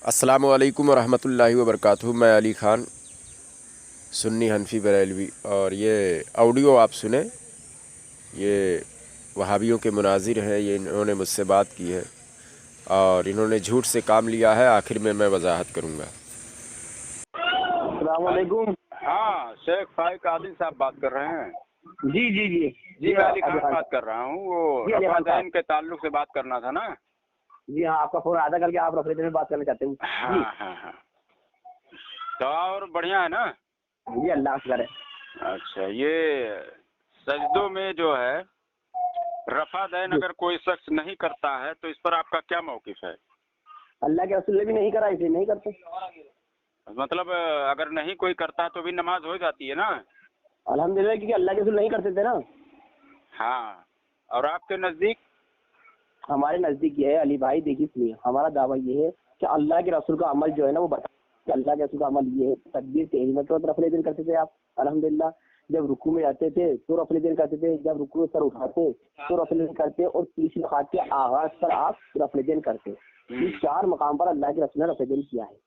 السلام علیکم ورحمۃ اللہ وبرکاتہ۔ میں علی خان سنی حنفی بریلوی، اور یہ آڈیو آپ سنیں، یہ وہابیوں کے مناظر ہیں، یہ انہوں نے مجھ سے بات کی ہے اور انہوں نے جھوٹ سے کام لیا ہے، آخر میں وضاحت کروں گا۔ السلام علیکم۔ ہاں، شیخ فائق عادل صاحب بات کر رہے ہیں؟ جی جی جی جی میں علی خان بات کر رہا ہوں، وہ جی علی خان رفع دین کے تعلق سے بات کرنا تھا نا؟ جی ہاں، آپ کا فون آدھا کر کے آپ رفع دین میں بات کرنا چاہتے ہیں؟ ہاں ہاں ہاں، تو اور بڑھیا ہے نا؟ جی اللہ کا شکر ہے۔ اچھا، یہ سجدوں میں جو ہے رفع دین اگر کوئی شخص نہیں کرتا ہے تو اس پر آپ کا کیا موقف ہے؟ اللہ کے رسول نے بھی نہیں کرا، اسے نہیں کرتے۔ مطلب اگر نہیں کوئی کرتا تو بھی نماز ہو جاتی ہے نا؟ الحمدللہ، کیونکہ اللہ کے رسول نہیں کرتے تھے نا۔ ہاں، اور آپ کے نزدیک؟ ہمارے نزدیک یہ ہے علی بھائی، دیکھیے سنیے، ہمارا دعویٰ یہ ہے کہ اللہ کے رسول کا عمل جو ہے نا وہ بتا کہ اللہ کے رسول کا عمل یہ ہے، تکبیر تحریمہ کے وقت رفع دین کرتے تھے آپ الحمدللہ، جب رکوع میں جاتے تھے تو رفع دین کرتے تھے، جب رکوع سر اٹھاتے تو رفع دین کرتے، اور تیسری رکعت کے آغاز پر آپ رفع دین کرتے۔ یہ 4 مقام پر اللہ کے رسول نے رفع دین کیا ہے،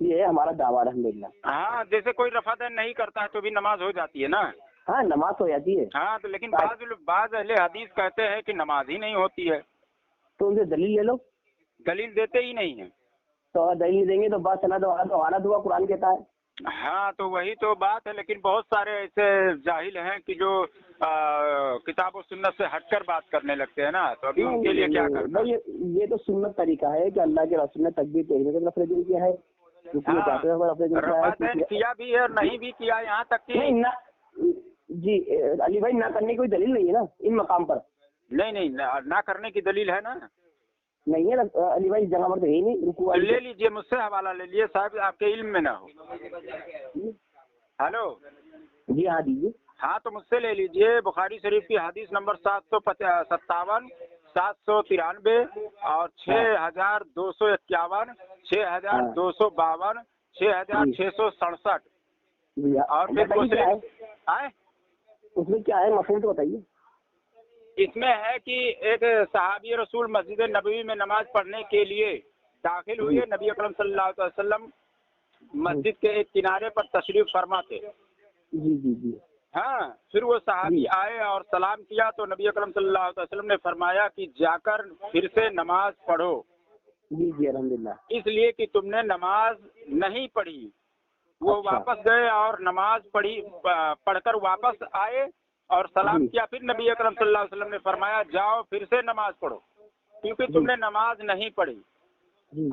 یہ ہے ہمارا دعویٰ الحمدللہ۔ ہاں، جیسے کوئی رفع دین نہیں کرتا ہے تو بھی نماز ہو جاتی ہے نا؟ ہاں، نماز ہو جاتی ہے۔ ہاں، تو لیکن بعض اہل حدیث کہتے ہیں کہ نماز ہی نہیں ہوتی ہے، تو ان سے دلیل لے لو۔ دلیل دیتے ہی نہیں ہیں۔ تو اگر دلیل دیں گے تو بات سند والا تو غلط ہوا، قرآن کہتا ہے۔ ہاں، تو وہی تو بات ہے، لیکن بہت سارے ایسے جاہل ہیں کہ جو کتاب و سنت سے ہٹ کر بات کرنے لگتے ہیں نا، تو ابھی ان کے لیے کیا کرنا؟ یہ تو سنت طریقہ ہے کہ اللہ کے رسول نے تکبیر تحریمہ کے رفع دین کیا ہے، رفع دین کیا بھی ہے اور نہیں بھی کیا، یہاں تک کہ جی علی بھائی، نہ کرنے کی کوئی دلیل نہیں ہے نا ان مقام پر۔ نہیں، نہ کرنے کی دلیل ہے نا؟ نہیں ہے نا علی بھائی، جگہ پر تو ہے ہی نہیں رکوع۔ لے لیجئے، مجھ سے حوالہ لے لیجئے صاحب، آپ کے علم میں نہ ہو۔ ہلو، جی ہاں دیجیے۔ ہاں تو مجھ سے لے لیجئے، بخاری شریف کی حدیث نمبر 757، 793 اور 6251، 6252، 6667، اور پھر اس میں کیا ہے مفہوم تو بتائیے۔ اس میں ہے کہ ایک صحابی رسول مسجد نبوی میں نماز پڑھنے کے لیے داخل ہوئے، نبی اکرم صلی اللہ علیہ وسلم مسجد کے ایک کنارے پر تشریف فرما تھے۔ جی جی جی۔ ہاں، پھر وہ صحابی آئے اور سلام کیا تو نبی اکرم صلی اللہ علیہ وسلم نے فرمایا کہ جا کر پھر سے نماز پڑھو۔ جی جی الحمدللہ۔ اس لیے کہ تم نے نماز نہیں پڑھی۔ وہ واپس گئے اور نماز پڑھ کر واپس آئے اور سلام کیا، پھر نبی اکرم صلی اللہ علیہ وسلم نے فرمایا جاؤ پھر سے نماز پڑھو، کیونکہ تم نے نماز نہیں پڑھی۔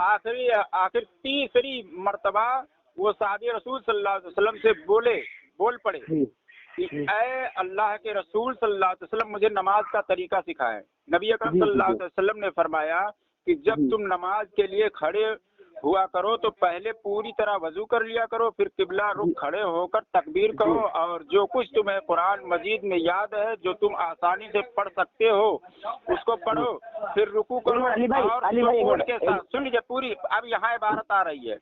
آخر تیسری مرتبہ وہ صحابی رسول صلی اللہ علیہ وسلم سے بول پڑے کہ اے اللہ کے رسول صلی اللہ علیہ وسلم، مجھے نماز کا طریقہ سکھائیں۔ نبی اکرم صلی اللہ علیہ وسلم نے فرمایا کہ جب تم نماز کے لیے کھڑے ہوا کرو تو پہلے پوری طرح وضو کر لیا کرو، پھر قبلہ رخ کھڑے ہو کر تکبیر کرو، اور جو کچھ تمہیں قرآن مجید میں یاد ہے، جو تم آسانی سے پڑھ سکتے ہو، اس کو پڑھو، پھر رکوع کرو، اور سکون کے ساتھ سن لیجیے پوری، اب یہاں عبارت آ رہی ہے،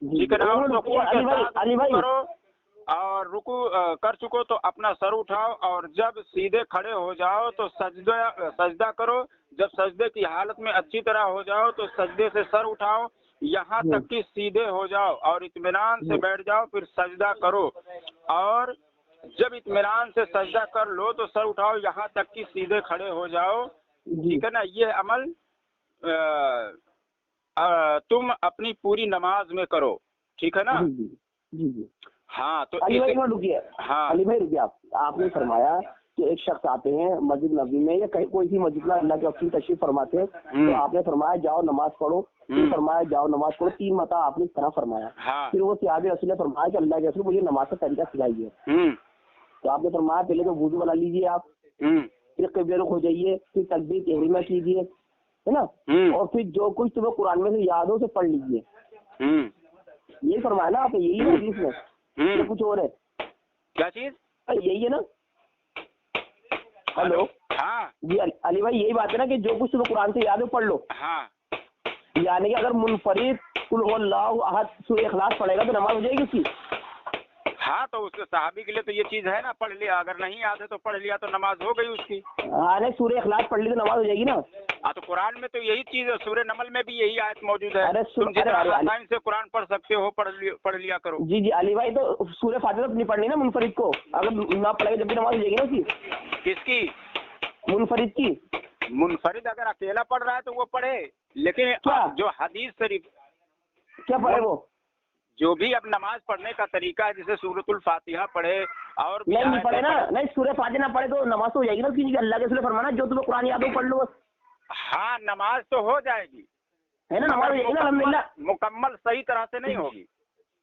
ٹھیک ہے نا، اور سکون کے ساتھ رکوع کرو، اور رکوع کر چکو تو اپنا سر اٹھاؤ، اور جب سیدھے کھڑے ہو جاؤ تو سجدہ کرو، جب سجدے کی حالت میں اچھی طرح ہو جاؤ تو سجدے سے سر اٹھاؤ یہاں تک کہ سیدھے ہو جاؤ، اور اطمینان سے بیٹھ جاؤ، پھر سجدہ کرو، اور جب اطمینان سے سجدہ کر لو تو سر اٹھاؤ یہاں تک کہ سیدھے کھڑے ہو جاؤ، ٹھیک ہے نا۔ یہ عمل تم اپنی پوری نماز میں کرو، ٹھیک ہے نا۔ جی جی۔ ہاں تو علی بھائی رکیے، علی بھائی رکیے، آپ نے فرمایا کہ ایک شخص آتے ہیں مسجد نبوی میں یا کہیں کوئی سی مسجد میں اللہ کے رسول تشریف فرماتے ہیں، تو آپ نے فرمایا جاؤ نماز پڑھو، پھر فرمایا جاؤ نماز پڑھو، 3 مرتبہ آپ نے اس طرح فرمایا۔ پھر وہ صحابی رسول نے فرمایا کہ اللہ کے رسول مجھے نماز کا طریقہ سکھائیے، تو آپ نے فرمایا پہلے تو وضو بنا لیجیے آپ، پھر قبلہ رخ ہو جائیے، پھر تکبیر تحریمہ کیجیے، ہے نا، اور پھر جو کچھ تمہیں قرآن میں سے یاد ہو اسے پڑھ لیجیے۔ یہی فرمایا نا آپ نے، یہی ہے حدیث میں، کچھ اور ہے کیا چیز؟ یہی ہے نا۔ ہلو، ہاں جی علی بھائی یہی بات ہے نا کہ جو کچھ تمہیں قرآن سے یاد ہو پڑھ لو، ہاں، یعنی کہ اگر منفرد قل هو اللہ احد سورہ اخلاص پڑھے گا تو نماز ہو جائے گی اس کی۔ ہاں تو اس کے صحابی کے لیے تو یہ چیز ہے نا، پڑھ لیا، اگر نہیں یاد ہے تو پڑھ لیا تو نماز ہو گئی اس کی۔ ہاں نہیں، سورہ اخلاص پڑھ لی تو نماز ہو جائے گی نا۔ हाँ तो कुरान में तो यही चीज है, सूरह नमल में भी यही आयत मौजूद है। अरे तुम जितना अरे आसानी से कुरान पढ़ सकते हो पढ़ लिया करो। जी जी अली भाई, तो सूरह फातिहा तो नहीं पढ़नी ना मुनफरिद को, अगर ना पढ़ेगा जब भी नमाज हो जाएगी ना उसकी, किसकी? मुनफरिद की। मुनफरिद अगर अकेला पढ़ रहा है तो वो पढ़े, लेकिन क्या? जो हदीस शरीफ क्या पढ़े वो? जो भी अब नमाज पढ़ने का तरीका है, जैसे सूरतुल फातिहा पढ़े और भी नहीं आयतें पढ़े ना, पढ़े। नहीं सूरह फातिहा ना पढ़े तो नमाज तो हो जाएगी ना उसकी, अल्लाह के रसूल ने फरमाना जो तुम्हें कुरान याद हो पढ़ लो बस, हाँ नमाज तो हो जाएगी, है ना, नमाज हो जाएगी ना अल्हम्दुलिल्लाह। मुकम्मल सही तरह से नहीं होगी।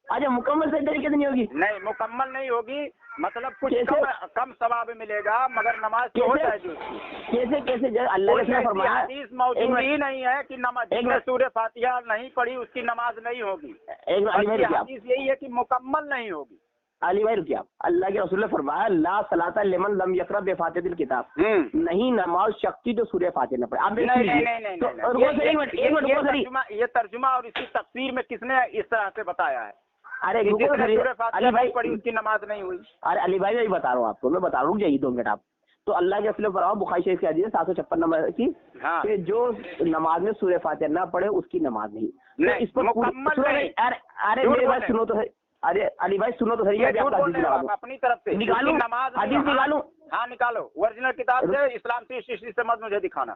अच्छा मुकम्मल सही तरीके से नहीं होगी? नहीं मुकम्मल नहीं होगी, मतलब कुछ कैसे? कम सवाब मिलेगा, मगर नमाज तो हो कैसे? जाएगी उसकी। कैसे कैसे जो अल्लाह के रसूल ने कोई फरमाया, हदीस मौजूद ही नहीं है कि नमाज एक जिसने मिनट। सूरह फातिहा नहीं पढ़ी उसकी नमाज नहीं होगी। एक मिनट अली भाई बल्कि रुकिए आप, हदीस यही है कि मुकम्मल नहीं होगी। अली भाई रुकिए आप, अल्लाह के रसूल ने फरमाया ला सलाता लिमन लम यक़रा बिफातिहातिल किताब, नहीं नमाज शक्ति जो सूरह फातिहा न पढ़े। आप नहीं नहीं नहीं नहीं, तो नहीं, रुको सही, एक मिनट रुको सही, ये तर्जुमा और इसकी तफसीर में किसने इस तरह से बताया है? अरे कि रुको जिसने सही सूरह फातिहा अली नहीं भाई, पढ़ी उसकी नमाज नहीं हुई। अरे अली भाई मैं बता रहा हूँ आपको, मैं बता रहा हूँ, जाइए 2 मिनट आप। तो अल्लाह के रसूल ने फरमाया बुखारी शरीफ की हदीस 756 नंबर की, हाँ। कि जो नमाज में सूरह फातिहा ना पढ़े उसकी नमाज नहीं। तो नहीं, इस पर मुकम्मल सुनो नहीं। अरे झूठ मेरी बोल बात रहे सुनो तो सही, अरे अली भाई सुनो तो सही, ये मैं झूठ आपको बोल हदीस रहे हो निकालूं, आप अपनी तरफ से। निकालूं उसकी नमाज नहीं हदीस है। निकालूं? हाँ निकालो, ओरिजिनल किताब से, इस्लाम से हिस्ट्री से मत मुझे दिखाना।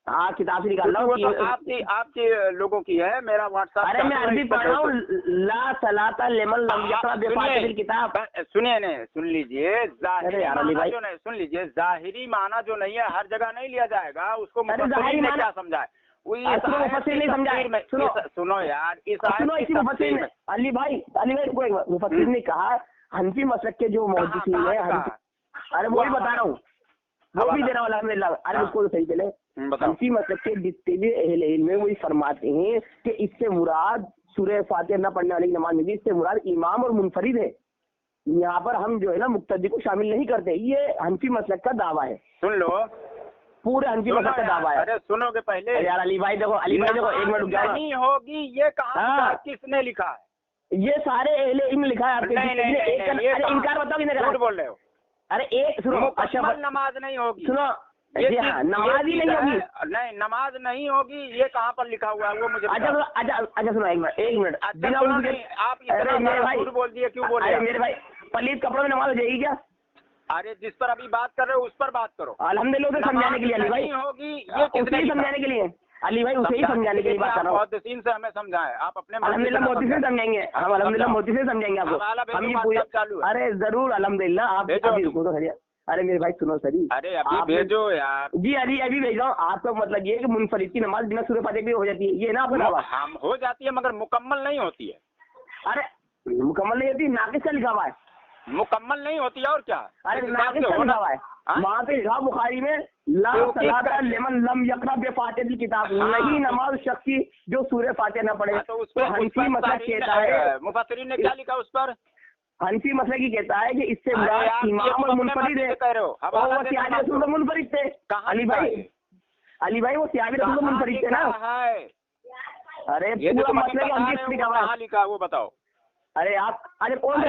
हाँ किताब से निकाल रहा वो तो हूँ। आपके लोगों की है, मेरा व्हाट्सएप। अरे मैं अरबी पढ़ रहा हूँ, ला सलाता लिमन लम यक़रा बिफातिहातिल किताब। सुनिए नहीं, सुन लीजिए, अरे यार अली भाई, जो नहीं, सुन लीजिए, जाहिरी माना जो नहीं है हर जगह नहीं लिया जाएगा उसको। अरे मुफस्सिरीन जाहिरी ने माना क्या समझा है? मुफस्सिर नहीं समझाए, सुनो यार, इस सुनो आयत की इसी मुफस्सिर तफसीर ने, अली भाई कोई मुफस्सिर ने कहा, हनफी मसलक के जो मुहद्दिसीन है, अरे वो भी बता रहा हूँ, वो भी दे रहा हूँ अल्हम्दुलिल्लाह। अरे उसको तो सही चले, हनफी मसलक के जितने भी अहले इल्म है वही फरमाते हैं कि इससे मुराद सूरह फातिहा न पढ़ने वाले की नमाज नहीं, इससे मुराद इमाम और मुनफरिद है। यहाँ पर हम जो है ना मुक्तदी को शामिल नहीं करते, ये हनफी मसलक का दावा है। सुन लो, पूरे हनफी मसलक का दावा है। अरे सुनोगे पहले। अरे यार अली भाई देखो, एक मिनट रुक जाओ। नहीं होगी ये कहाँ किसने लिखा है? ये सारे अहले इल्म लिखा है आपके। नहीं, इनकार बताओ किसने करा? झूठ बोल रहे हो। अरे एक सुनो, अच्छा नमाज नहीं होगी, सुनो, जी हाँ नमाज ही नहीं होगी। नहीं नमाज नहीं होगी, ये कहाँ पर लिखा हुआ है वो मुझे अच्छा सुनो एक मिनट बिना आप झूठ बोल दिए, क्यों बोल रहे अरे मेरे भाई पलीत कपड़ों में नमाज हो जाएगी क्या? अरे जिस पर अभी बात कर रहे हो उस पर बात करो। अल्हम्दुलिल्लाह उसे समझाने के लिए अली भाई होगी, ये उसे ही समझाने के लिए अली भाई, उसे ही समझाने के लिए बात कर रहा हूँ। मुहद्दिसीन से हमें समझाए, आप अपने अल्हम्दुलिल्लाह मोदी से समझाएंगे हम, अल्हम्दुलिल्लाह मोदी से समझाएंगे आपको हम। ये पूरे चालू है। अरे जरूर अल्हम्दुलिल्लाह, आप अभी रुको तो खड़िए। अरे मेरे भाई सुनो सही, अरे अभी भेजो यार। जी अभी भेज रहा हूँ। आपका मतलब ये है कि मुनफरिद की नमाज बिना सूरह फातिहा के हो जाती है, ये ना आपका दावा? हम हो जाती है मगर मुकम्मल नहीं होती है। अरे मुकम्मल नहीं होती, नाकिस का लिखा हुआ है। मुकम्मल नहीं होती है और क्या? अरे नाकिस का लिखा हुआ है, वहाँ पे लिखा बुखारी में ला सलाता लिमन लम यक़रा बिफातिहातिल किताब, नहीं नमाज शक्ति जो सूरह फातिहा न पढ़े। तो हनफी मसलक कहता है, मुफस्सिरीन ने क्या लिखा उस पर? हनफी मसलक की कहता है कि इससे मुराद इमाम और मुनफरिद है। वो सियाबी रसूल तो मुनफरिद थे अली भाई, वो सियाबी रसूल तो मुनफरिद थे ना। अरे पूरा मसला कहाँ लिखा वो बताओ। अरे आप अरे कौन सा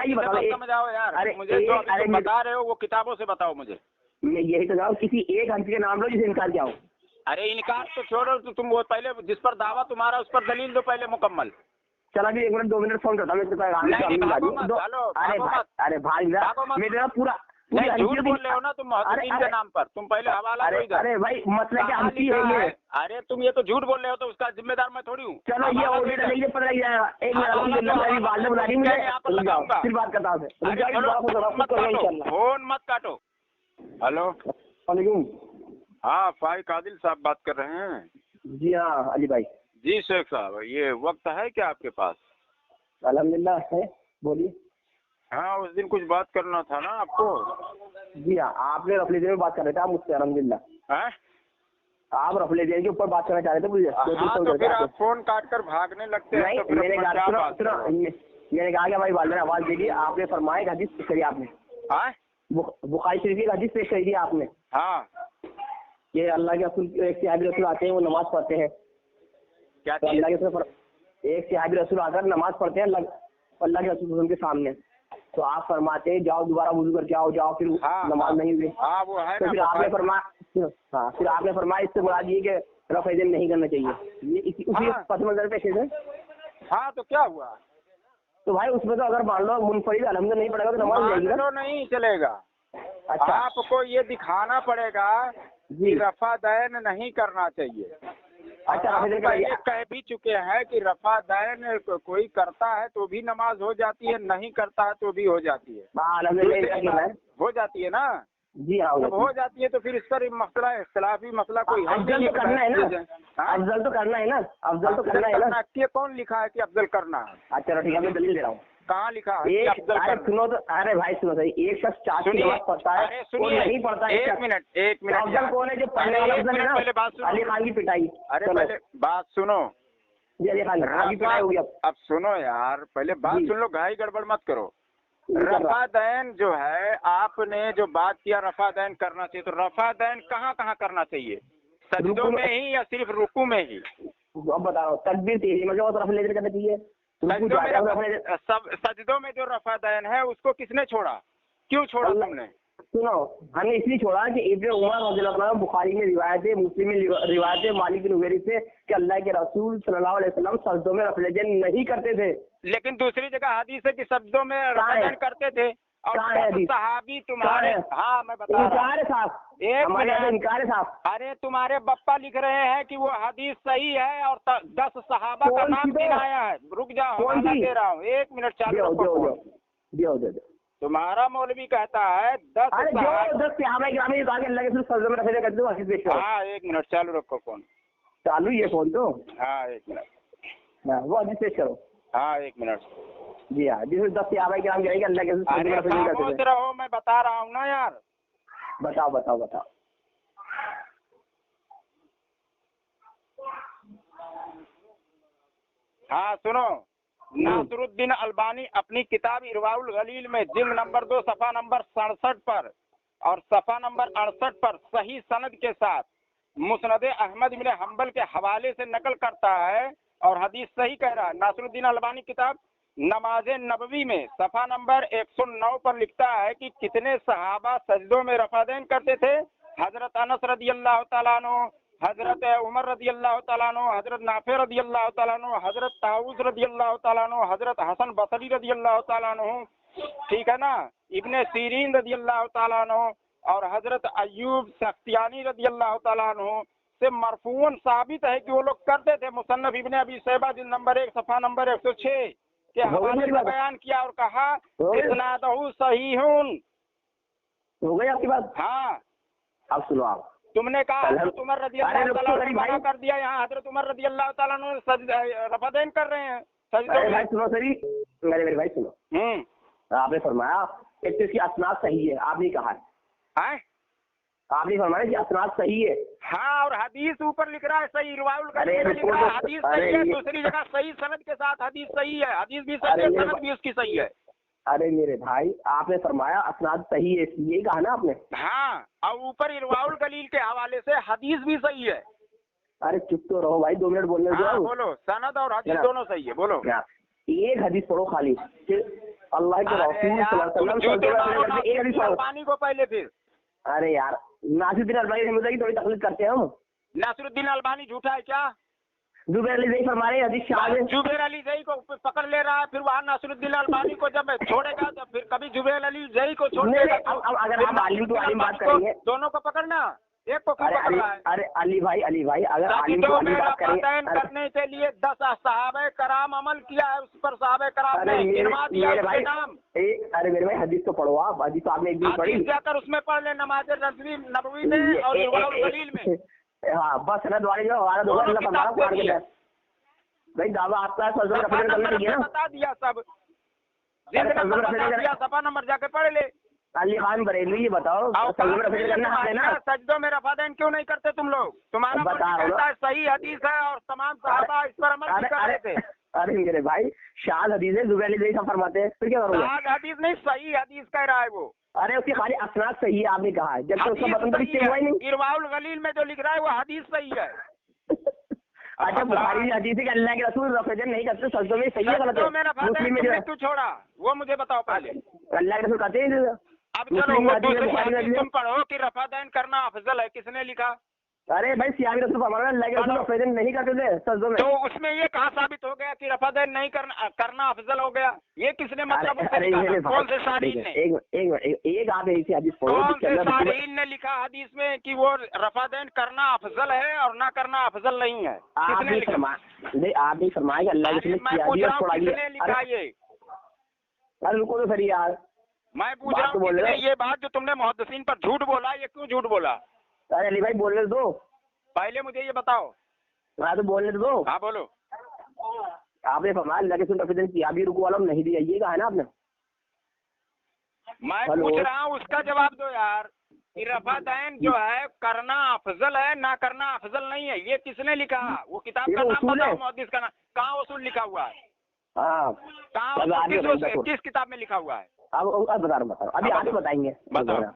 ये बताओ, समझाओ यार। अरे मुझे जो अभी तुम बता रहे हो वो किताबों से बताओ मुझे। मैं यही तो जाऊँ, किसी एक हनफी के नाम लो जिसे इनकार किया हो। अरे इनकार तो छोड़ो, तो तुम वो पहले जिस पर दावा तुम्हारा उस पर दलील दो पहले मुकम्मल। चला भी 1 मिनट 2 मिनट फोन करता हूँ। अरे भाई मेरा पूरा झूठ बोल रहे हो ना तुम मुहद्दिसीन के नाम पर। तुम पहले हवाला दो इधर। अरे भाई मसला क्या हनफी है ये? अरे तुम ये तो झूठ बोल रहे हो, तो उसका जिम्मेदार मैं थोड़ी हूँ। चलो ये ऑडिट लेके पता लग जाएगा। एक मिनट वालदा बुला रही मुझे, फिर बात करता हूँ। फोन मत काटो। हेलो वालेकुम। हाँ फाइक आदिल साहब बात कर रहे हैं? जी हाँ अली भाई। जी शेख साहब, ये वक्त है क्या आपके पास? अल्हम्दुलिल्लाह है, बोलिए। हाँ उस दिन कुछ बात करना था ना आपको। जी हाँ, आपने रफली में बात कर रहे थे आप मुझसे, अल्हम्दुलिल्लाह। आप रफली के ऊपर बात करना चाह रहे थे मुझे। हाँ, तो फिर आप फोन काट कर भागने लगते हैं। नहीं मैंने कहा कि भाई वाले ने आवाज दे दी, आपने फरमाया हदीस पेश करी आपने। बुखारी शरीफ की हदीस पेश करी थी आपने। हाँ ये अल्लाह के रसूल, एक सहाबी रसूल आते हैं वो नमाज पढ़ते हैं। क्या तो अल्लाह के एक सहाबी रसूल आकर नमाज पढ़ते हैं अल्लाह के रसूल के सामने। तो आप फरमाते हैं जाओ दोबारा वुजू करके आओ, जाओ, फिर नमाज नहीं हुई। हाँ वो है तो फिर आपने फरमाया, हाँ, फिर आपने फरमाया इससे मुराद ये कि रफ़ा यदैन नहीं करना चाहिए, ये उसी हाँ। पस मंजर पे शेष है। हाँ तो क्या हुआ, तो भाई उसमें तो अगर मान लो मुनफरिद अलहमद नहीं पड़ेगा तो नमाज मान जाएगी ना। लो नहीं चलेगा, अच्छा आपको ये दिखाना पड़ेगा जी। कि रफ़ा दैन नहीं करना चाहिए। अच्छा, आप रफ़ा यदैन पहले करिए। कह भी चुके हैं कि रफ़ा दैन कोई करता है तो भी नमाज हो जाती है, नहीं करता है तो भी हो जाती है, हाँ अल्हम्दुलिल्लाह दूसरी कहना है। बात, हो जाती है ना। जी हाँ, जब हो जाती है तो फिर इस पर मसला इख्तिलाफी मसला कोई है अफजल नहीं तो करना है ना, हाँ? अफजल तो करना है ना, अफजल तो करना है ना। ये कौन लिखा है कि अफजल करना है, अच्छा चलो ठीक है, मैं दलील दे रहा हूँ। कहाँ लिखा है कि एक अफजल अरे करना? सुनो तो, अरे भाई सुनो सही, एक शख्स 4 की सुनिए, नमाज पढ़ता है अरे और सुनिए, नहीं पढ़ता है। एक मिनट अफजल यार। कौन है? जो पढ़ने वाला अरे, अफजल है एक ना, मिनट पहले बात सुनो। अली खान की पिटाई। अरे चलो पहले बात सुनो, जी, अली खान की पिटाई होगी अब। अब सुनो यार, पहले बात जी। सुन लो, घाई गड़बड़ मत करो। जी, कर रहा। रफ़ा दैन जो है, आपने जो बात किया रफ़ा दैन करना चाहिए, तो रफ़ा दैन कहाँ कहाँ करना चाहिए? सजदों रुकू में ही या सिर्फ रुकू में ही? अब बता रहा हूँ, तकबीर तेरी मतलब तरफ ले करना चाहिए। रुकू सजदों में जाकर अपने सब सजदों में जो रफ़ा दैन है उसको किसने छोड़ा, क्यों छोड़ा अल्लाह- तुमने? सुनो, हमने इसलिए छोड़ा कि इब्न उमर रज़ियल्लाहु अन्हु बुखारी में रिवायत है, मुस्लिम में रिवायत है मालिक बिन हुवैरिस से कि अल्लाह के रसूल सल्लल्लाहु अलैहि वसल्लम सजदों में रफ़ा यदैन नहीं करते थे। लेकिन दूसरी जगह हदीस है कि सजदों में रफ़ा है? दैन करते थे, और कहाँ है 10 हदीस? सहाबी तुम्हारे, कहाँ है? हाँ मैं बता रहा इनकार हूँ, है साहब, एक हमारे यहाँ तो मिनट। इनकार है साहब। अरे तुम्हारे बप्पा लिख रहे हैं कि वो हदीस सही है और 10 सहाबा का कौन नाम सी तो? गिनाया है। रुक जाओ, कौन हवाला सी? दे रहा हूँ, एक मिनट चालू दियो रखो दियो फोन। दियो दियो दियो। तुम्हारा मौलवी कहता है 10 अरे जो सहाबा। 10 सहाबा किराम ने कहा कि अल्लाह के रसूल सजदों में रफ़ा यदैन करते थे, हदीस पेश करो। हाँ एक मिनट चालू रखो फोन। चालू ये फोन तो, हाँ एक मिनट, हाँ, वो हदीस पेश करो। हाँ एक मिनट। जी हाँ, जिसमें 10 सहाबा किराम कहेंगे अल्लाह के रसूल सजदों में अरे रफ़ा यदैन करते खामोश थे। रहो, मैं बता रहा हूँ ना यार। बताओ बताओ बताओ। हाँ सुनो, नासरुद्दीन अलबानी अपनी किताब इरवाउल गलील में जिल्द नंबर 2 सफ़ा नंबर 67 पर और सफ़ा नंबर 68 पर सही सनद के साथ मुस्नद अहमद इब्न हंबल के हवाले से नकल करता है और हदीस सही कह रहा है। नासरुद्दीन अलबानी किताब नमाज नबवी में सफ़ा नंबर 109 पर लिखता है कि कितने सहाबा सजदों में रफ़ा दैन करते थे। हजरत अनस रदी अल्लाह तआला अन्हु, हजरत उमर रदी अल्लाह तआला अन्हु, हजरत नाफे रदी अल्लाह तआला अन्हु, हजरत ताऊस रदी अल्लाह तआला अन्हु, हजरत हसन बसरी रदी अल्लाह तआला अन्हु, ठीक है ना, इब्ने सीरीन रदी अल्लाह तआला अन्हु और हजरत अय्यूब सख्तियानी रदी अल्लाह तआला अन्हु से मरफूअन साबित है कि वो लोग करते थे। मुसन्नफ इब्ने अबी शैबा जिल्द नंबर 1 सफ़ा नंबर 106 के हवाले से बयान किया और कहा इस्नादहु सहीहुन। हो गई आपकी बात? हाँ, अब सुनो आप। तुमने कहा हजरत उमर रदी अल्लाह तआला अन्हु ने मना भाई कर दिया, यहाँ हजरत उमर रदी अल्लाह तआला अन्हु रफ़ा दैन कर रहे हैं सजदों अरे भाई में। सुनो सही, मेरे भाई सुनो, आपने फरमाया एक तो इसकी असनाद सही है, आपने कहा है, हैं? आपने फरमाया कि असनाद सही है। हाँ, और हदीस ऊपर लिख रहा है सही, रिवायुल अरे गलील में लिख रहा है हदीस सही अरे है, ये- दूसरी जगह सही सनद के साथ हदीस सही है, हदीस भी सही अरे है, मेरे सनद भी उसकी सही है। अरे मेरे भाई, आपने फरमाया असनाद सही है, यही कहा ना आपने? हाँ, और ऊपर रिवायुल गलील के हवाले से हदीस भी सही है। अरे चुप तो रहो भाई, 2 मिनट बोलने हाँ दो। बोलो, सनद और हदीस ना। दोनों सही है, बोलो। क्या? एक हदीस पढ़ो खाली, फिर अल्लाह के अरे रसूल यार, सल्लल्लाहु अलैहि तुम वसल्लम झूठे सजदों में मारो रफ़ा यदैन करते, एक हदीस नासरुद्दीन पढ़ो। अलबानी को पहले, फिर अरे यार, नासिरुद्दीन अलबानी रहमतुल्लाह की थोड़ी तकलीफ करते हैं हम। नासरुद्दीन अलबानी झूठा है क्या? जुबैर अली ज़ई फरमा रहे हैं हदीस शाज़ है। जुबैर अली जई को पकड़ ले रहा है, फिर वहाँ नासरुद्दीन अलबानी को जब छोड़ेगा तो फिर कभी जुबैर अली जई को छोड़ नहीं, देगा नहीं, अब अगर फिर आप आलिम टू आलिम बात नासरुद्दीन अलबानी करेंगे। को दोनों को पकड़ना, एक को क्यों अरे पकड़ रहा है? अरे अली भाई अगर आलिम टू सजदों आलिम में बात रफ़ा दैन करेंगे। करने के लिए 10 सहाबे कराम अमल किया है, उस पर सहाबे कराम अरे ने मेरे गिनवा दिया मेरे उसके भाई, नाम। अरे मेरे भाई हदीस तो पढ़ो आप, हदीस तो आपने एक दिन पढ़ी। हदीस जाकर उसमें पढ़ ले, नमाज नबवी में और रिवायुल गलील में। हाँ बस सनद वाले जो हमारा दोनों अल्लाह फरमाया कुरान के अंदर। भाई दावा आपका है, सजदों में रफ़ा यदैन करना चाहिए ना? बता दिया सब, अरे जिल्द सजदों नंबर में रफ़ा बता यदैन दिया, सफा नंबर जाके पढ़ ले। अली खान बरेलवी, ये बताओ और सजदों में रफ़ा यदैन करना है ना? सजदों में रफ़ा दैन क्यों नहीं करते तुम लोग? तुम्हारा बता मौलवी रहा हूँ कहता है सही हदीस है और तमाम सहाबा इस पर अमल भी कर रहे थे। अरे मेरे भाई, शाज़ हदीस है, जुबैर अली ज़ई सब फरमाते हैं, फिर क्या करोगे? शाज़ हदीस नहीं, सही हदीस कह रहा है वो। अरे उसकी खाली असनाद सही है, आपने कहा है, जब तक उसका हदीस बटन तो सही रिश्ते हुआ ही है, नहीं। इरवाउल गलील में जो लिख रहा है वो हदीस सही है। अच्छा, बुखारी में हदीस है कि अल्लाह के रसूल रफ़ा यदैन नहीं करते, सजदों में, सही है गलत सजदों में है? रफ़ा दैन मुस्लिम में जो तुमने है क्यों छोड़ा वो मुझे बताओ पहले। अल्लाह के रसूल कहते हैं अब चलो मुस्लिम वो में हदीस है, दूसरी बुखारी में हदीस हदीस तुम पढ़ो कि रफादैन करना अफजल है, किसने लिखा? अरे भाई सियामी रसूल फरमाना अल्लाह के रसूल प्रेजेंट नहीं करते थे सजदों में। तो उसमें ये कहाँ साबित हो गया कि रफादैन नहीं करना अफजल हो गया? ये किसने मतलब उससे अरे निकाला? ये कौन से शारीन ने? एक आप ऐसी हदीस पढ़ो कौन जिसके से अंदर शारीन ने लिखा हदीस में कि वो रफादैन करना अफजल है और ना करना अफजल नहीं है? आप किसने नहीं लिखा? नहीं आप नहीं फरमाया कि अल्लाह के अरे रसूल ने मैं किया पूछ दिया रहा हूँ छोड़ा दिया। किसने लिखा ये? अरे रुको तो सही यार, मैं पूछ बात रहा तो हूँ बोल रहे किसने ये बात जो तुमने मुहद्दिसीन पर झूठ बोला, ये क्यों झूठ बोला? अरे अली भाई बोलने दो, पहले मुझे ये बताओ। हाँ तो बोलने दो। हाँ बोलो। आपने फरमाया अल्लाह के रसूल ने प्रेजेंट किया भी, रुको वाला नहीं दिया, ये कहा है ना आपने? मैं हेलो। पूछ रहा हूँ उसका जवाब दो यार कि रफादैन जो है करना अफजल है, ना करना अफजल नहीं है, ये किसने लिखा? वो किताब ये का तो नाम उसूल बताओ, है। मुहद्दिस का नाम कहाँ उसूल लिखा हुआ है? हाँ कहाँ अब आगे उसूल? बताओ। किस किताब में लिखा हुआ है? अब बता रहा हूँ, अभी अब आगे बताएंगे। बताओ।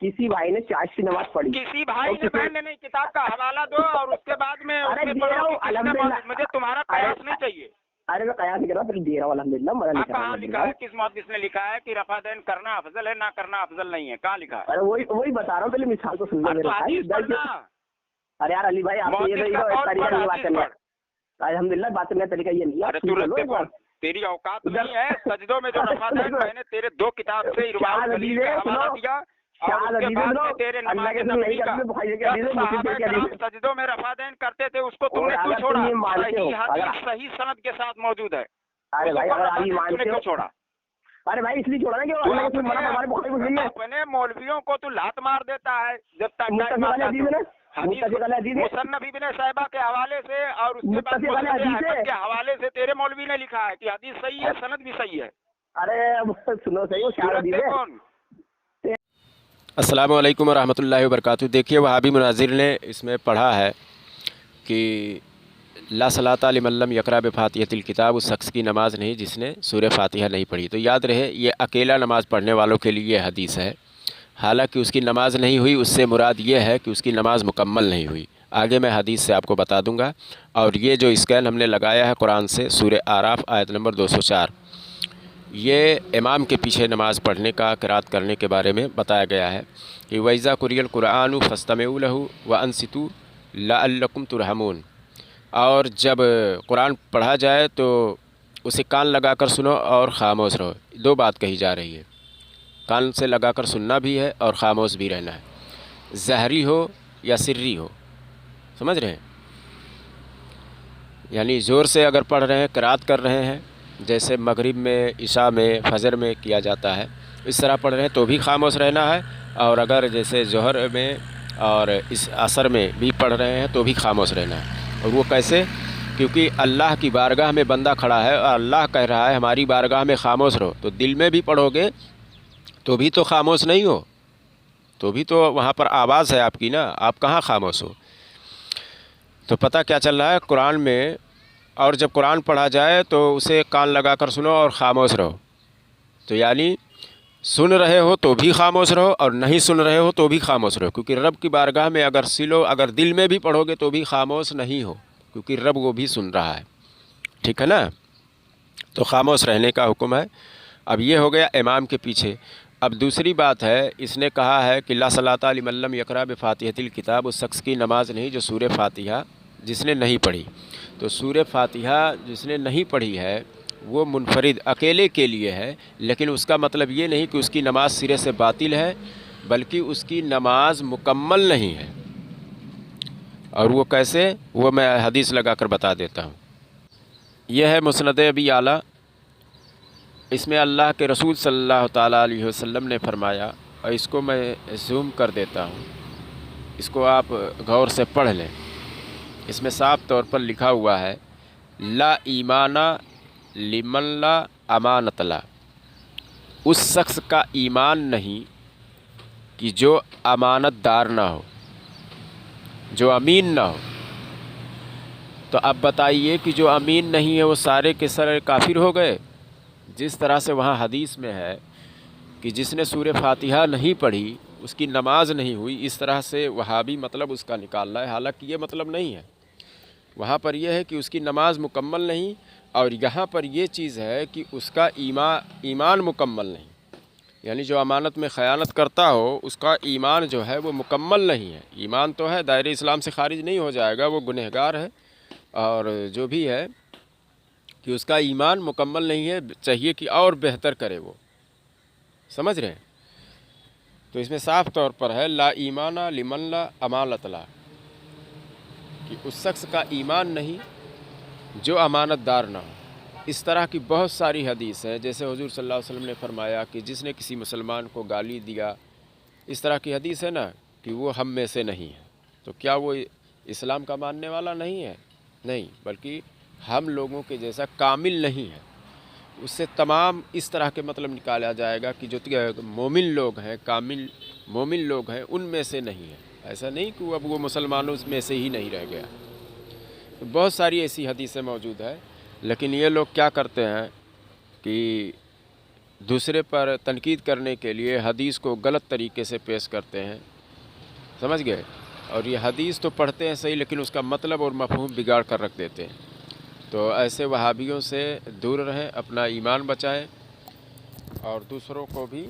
किसी भाई ने चाश की नमाज पढ़ी, किसी भाई तो ने किसी- बहन ने नहीं, किताब का हवाला दो और उसके बाद में अरे उसमें दे पढ़ो रहा हूँ, कि किसने अल्हम्दुलिल्लाह। मुझे तुम्हारा कयास नहीं चाहिए। अरे मैं कयास नहीं कर रहा, फिर दे रहा हूँ अल्हम्दुलिल्लाह, मजा नहीं आप कर रहा कहाँ लिखा है? अल्हम्दुलिल्लाह। किस मुहद्दिस ने लिखा है कि रफादैन करना अफजल है, ना करना अफजल नहीं है? कहाँ लिखा है? अरे वही बता रहा हूँ, पहले मिसाल तो सुन लो अरे मेरे तो भाई। हदीस पढ़ना। अरे यार अली भाई आप ये मुहद्दिस का कौल तरीका पढ़, नहीं बात हदीस करना। पढ़। अल्हम्दुलिल्लाह बात करने का तरीका ये नहीं है। अरे सुन तू लो रस्ते एक बोल, बार। तेरी औकात इधर- नहीं है। सजदों में जो रफादैन मैंने तेरे 2 किताब से इरवाउल शाह गलील हदीस का है, हवाला सुनो। दिया और शाह उसके हदीस बाद सुनो, में तेरे अल्लाह नमाज के रसूल नहीं नबी का करते, बुखारी की जब हदीस है, मुस्लिम सहाबा की हदीस किराम है। सजदों में रफादैन करते थे उसको और तुमने क्यों अगर छोड़ा? तुम ये मानते हो, सही हदीस अगर- सही सनद के साथ मौजूद है। अरे भाई उसको अगर आप ये रफादैन मानते तूने हो, क्यों छोड़ा? अरे भाई इसलिए छोड़ा ना कि तू अल्लाह के रसूल मना फरमाए बुखारी मुस्लिम में। अपने मौलवियों को तू लात मार देता है जब तक मुत्तफिक वाले हदीस है ना, मुत्तफिक वाले हदीस है। मुसन्नफ इब्न साहिबा के हवाले से और उसके बाद मुत्तफिक वाले मुस्नद हदीस है। अहमद के हवाले से तेरे मौलवी ने लिखा है कि हदीस सही है, सनद भी सही है। अरे अब सुनो सही, वो शाह हदीस है। कौन? अस्सलामु अलैकुम वरहमतुल्लाहि वबरकातुहू। देखिए वहाबी मुनाजिर ने इसमें पढ़ा है कि ला सलाता लिमन लम यक़रा बिफ़ातिहतिल किताब, उस शख्स की नमाज नहीं जिसने सूरह फातिहा नहीं पढ़ी। तो याद रहे ये अकेला नमाज़ पढ़ने वालों के लिए हदीस है। हालांकि उसकी नमाज नहीं हुई, उससे मुराद ये है कि उसकी नमाज मुकम्मल नहीं हुई। आगे मैं हदीस से आपको बता दूंगा। और ये जो स्कैन हमने लगाया है कुरान से, सूरह आराफ आयत नंबर 204, ये इमाम के पीछे नमाज़ पढ़ने का, क़िरात करने के बारे में बताया गया है कि वैज़ा कुरियल कुरान फस्तमिऊ लहू व अनसितू लअल्लकुम तुरहमून। और जब कुरान पढ़ा जाए तो उसे कान लगाकर सुनो और ख़ामोश रहो। 2 बात कही जा रही है, कान से लगाकर सुनना भी है और ख़ामोश भी रहना है, ज़हरी हो या सिर्री हो, समझ रहे हैं? यानी ज़ोर से अगर पढ़ रहे हैं, क़िरात कर रहे हैं, जैसे मगरिब में, इशा में, फजर में किया जाता है, इस तरह पढ़ रहे हैं तो भी ख़ामोश रहना है। और अगर जैसे जोहर में और इस असर में भी पढ़ रहे हैं तो भी ख़ामोश रहना है। और वो कैसे? क्योंकि अल्लाह की बारगाह में बंदा खड़ा है और अल्लाह कह रहा है हमारी बारगाह में ख़ामोश रहो। तो दिल में भी पढ़ोगे तो भी तो ख़ामोश नहीं हो, तो भी तो वहाँ पर आवाज़ है आपकी ना, आप कहाँ ख़ामोश हो? तो पता क्या चल रहा है कुरान में? और जब कुरान पढ़ा जाए तो उसे कान लगाकर सुनो और ख़ामोश रहो। तो यानी सुन रहे हो तो भी ख़ामोश रहो और नहीं सुन रहे हो तो भी ख़ामोश रहो। क्योंकि रब की बारगाह में अगर सिलो, अगर दिल में भी पढ़ोगे तो भी ख़ामोश नहीं हो, क्योंकि रब वो भी सुन रहा है। ठीक है ना? तो ख़ामोश रहने का हुक्म है। अब ये हो गया इमाम के पीछे। अब दूसरी बात है, इसने कहा है कि ला सलाता लिमन लम यक़रा बिफ़ातिहतिल किताब, उस शख्स की नमाज नहीं जो सूरह फातिहा जिसने नहीं पढ़ी। तो सूरह फातिहा जिसने नहीं पढ़ी है वो मुनफरिद अकेले के लिए है, लेकिन उसका मतलब ये नहीं कि उसकी नमाज सिरे से बातिल है, बल्कि उसकी नमाज मुकम्मल नहीं है। और वो कैसे, वो मैं हदीस लगा कर बता देता हूँ। यह है मुस्नद अबी आला। इसमें अल्लाह के रसूल सल्लल्लाहु ताला अलैहि वसल्लम ने फरमाया, और इसको मैं ज़ूम कर देता हूँ, इसको आप गौर से पढ़ लें। इसमें साफ़ तौर पर लिखा हुआ है, ला ईमाना लिमन ला अमानत ला, उस शख्स का ईमान नहीं कि जो अमानतदार ना हो, जो अमीन ना हो। तो अब बताइए कि जो अमीन नहीं है वो सारे के सारे काफिर हो गए? जिस तरह से वहाँ हदीस में है कि जिसने सूरह फातिहा नहीं पढ़ी उसकी नमाज नहीं हुई, इस तरह से वहाबी मतलब उसका निकाल रहा है। हालांकि ये मतलब नहीं है। वहाँ पर यह है कि उसकी नमाज मुकम्मल नहीं, और यहाँ पर ये चीज़ है कि उसका ईमान मुकम्मल नहीं। यानी जो अमानत में ख़यानत करता हो उसका ईमान जो है वो मुकम्मल नहीं है। ईमान तो है, दायरे इस्लाम से खारिज नहीं हो जाएगा, वो गुनहगार है। और जो भी है कि उसका ईमान मुकम्मल नहीं है, चाहिए कि और बेहतर करे वो। समझ रहे हैं? तो इसमें साफ तौर पर है ला ईमाना लिमन ला अमानत ला, कि उस शख्स का ईमान नहीं जो अमानतदार ना हो। इस तरह की बहुत सारी हदीस हैं, जैसे हुजूर सल्लल्लाहु अलैहि वसल्लम ने फरमाया कि जिसने किसी मुसलमान को गाली दिया, इस तरह की हदीस है ना कि वो हम में से नहीं है। तो क्या वो इस्लाम का मानने वाला नहीं है? नहीं, बल्कि हम लोगों के जैसा कामिल नहीं है। उससे तमाम इस तरह के मतलब निकाला जाएगा कि जो मोमिन लोग हैं, कामिल मोमिन लोग हैं, उनमें से नहीं है। ऐसा नहीं कि अब वो मुसलमानों में से ही नहीं रह गया। तो बहुत सारी ऐसी हदीसें मौजूद है, लेकिन ये लोग क्या करते हैं कि दूसरे पर तनकीद करने के लिए हदीस को गलत तरीके से पेश करते हैं। समझ गए? और ये हदीस तो पढ़ते हैं सही, लेकिन उसका मतलब और मफ़हूम बिगाड़ कर रख देते हैं। तो ऐसे वहाबियों से दूर रहें, अपना ईमान बचाएं और दूसरों को भी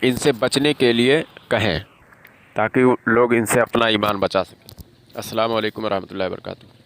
इनसे बचने के लिए कहें, ताकि लोग इनसे अपना ईमान बचा सकें। अस्सलामु अलैकुम रहमतुल्लाहि व बरकातुहू।